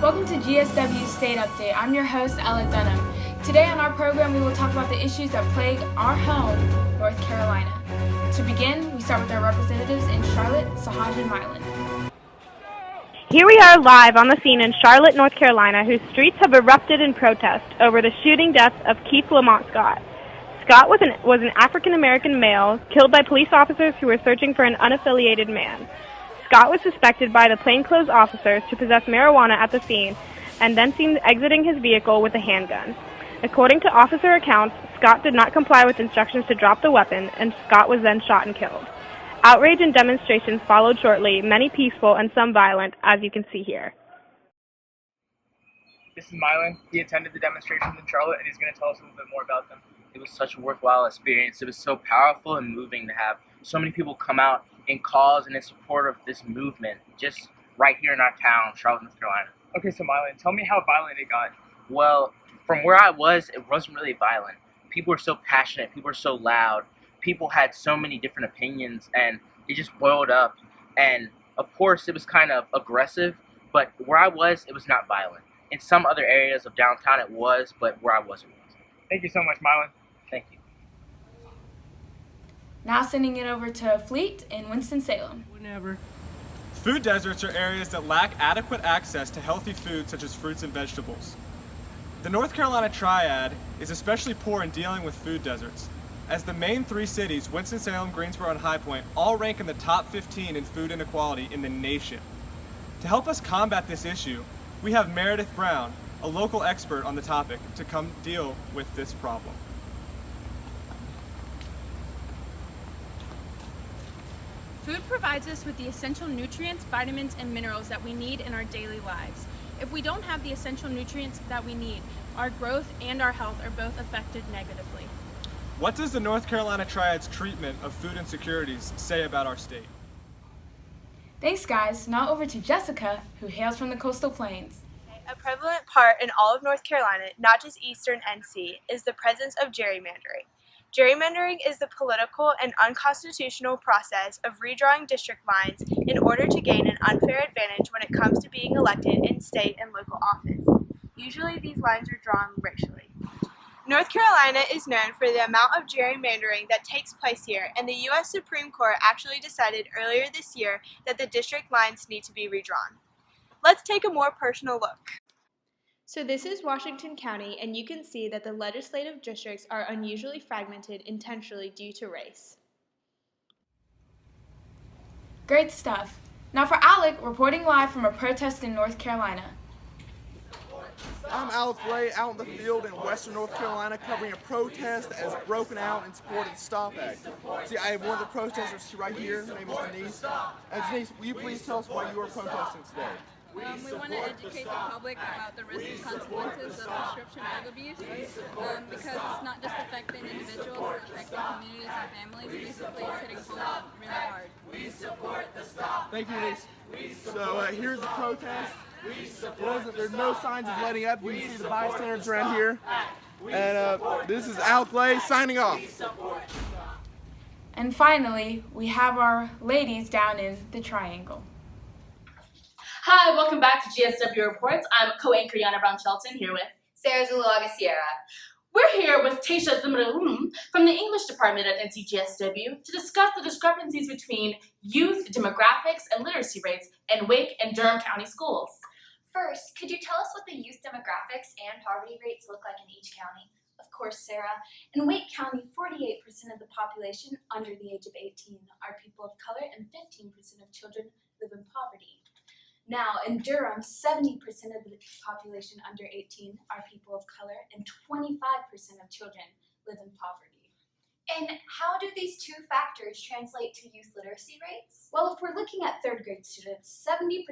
Welcome to GSW State Update. I'm your host, Ella Dunham. Today on our program, we will talk about the issues that plague our home, North Carolina. To begin, we start with our representatives in Charlotte, Sahaj and Milan. Here we are live on the scene in Charlotte, North Carolina, whose streets have erupted in protest over the shooting death of Keith Lamont Scott. Scott was an African-American male killed by police officers who were searching for an unaffiliated man. Scott was suspected by the plainclothes officers to possess marijuana at the scene and then seen exiting his vehicle with a handgun. According to officer accounts, Scott did not comply with instructions to drop the weapon, and Scott was then shot and killed. Outrage and demonstrations followed shortly, many peaceful and some violent, as you can see here. This is Milan. He attended the demonstrations in Charlotte, and he's going to tell us a little bit more about them. It was such a worthwhile experience. It was so powerful and moving to have so many people come out in cause and in support of this movement, just right here in our town, Charlotte, North Carolina. Okay, so Milan, tell me how violent it got. Well, from where I was, it wasn't really violent. People were so passionate. People were so loud. People had so many different opinions, and it just boiled up. And of course, it was kind of aggressive, but where I was, it was not violent. In some other areas of downtown, it was, but where I was, it wasn't. Thank you so much, Milan. Thank you. Now sending it over to Fleet in Winston-Salem. Food deserts are areas that lack adequate access to healthy food such as fruits and vegetables. The North Carolina Triad is especially poor in dealing with food deserts, as the main three cities, Winston-Salem, Greensboro, and High Point, all rank in the top 15 in food inequality in the nation. To help us combat this issue, we have Meredith Brown, a local expert on the topic, to come deal with this problem. Food provides us with the essential nutrients, vitamins, and minerals that we need in our daily lives. If we don't have the essential nutrients that we need, our growth and our health are both affected negatively. What does the North Carolina Triad's treatment of food insecurities say about our state? Thanks, guys. Now over to Jessica, who hails from the coastal plains. A prevalent part in all of North Carolina, not just Eastern NC, is the presence of gerrymandering. Gerrymandering is the political and unconstitutional process of redrawing district lines in order to gain an unfair advantage when it comes to being elected in state and local office. Usually these lines are drawn racially. North Carolina is known for the amount of gerrymandering that takes place here, and the U.S. Supreme Court actually decided earlier this year that the district lines need to be redrawn. Let's take a more personal look. So this is Washington County, and you can see that the legislative districts are unusually fragmented intentionally due to race. Great stuff. Now for Alec, reporting live from a protest in North Carolina. I'm Alec Ray out in the field in western North Carolina covering a protest that has broken out in support of the STOP Act. See, I have one of the protesters right here. Her name is Denise. Denise, will you please tell us why you are protesting today? We want to educate the public about the risks and consequences of prescription drug abuse because it's not just affecting individuals, it's affecting communities and families. Basically, it's hitting home really hard. We support the STOP. Thank you, Denise. So here's the protest. There's no signs of letting up. You can see the bystanders around here. And this is Alec Lay signing off. And finally, we have our ladies down in the Triangle. Hi, welcome back to GSW Reports. I'm co-anchor Yana Brown-Shelton here with Sarah Zuluaga-Sierra. We're here with Tasha Zimmerlum from the English Department at NCGSW to discuss the discrepancies between youth demographics and literacy rates in Wake and Durham County schools. First, could you tell us what the youth demographics and poverty rates look like in each county? Of course, Sarah. In Wake County, 48% of the population under the age of 18 are people of color and 15% of children live in poverty. Now, in Durham, 70% of the population under 18 are people of color and 25% of children live in poverty. And how do these two factors translate to youth literacy rates? Well, if we're looking at third grade students, 70%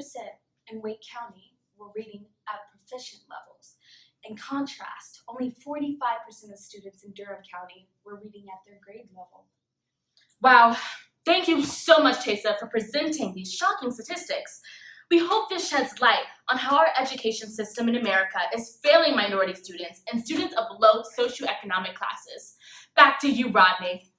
in Wake County were reading at proficient levels. In contrast, only 45% of students in Durham County were reading at their grade level. Wow, thank you so much, Tessa, for presenting these shocking statistics. We hope this sheds light on how our education system in America is failing minority students and students of low socioeconomic classes. Back to you, Rodney.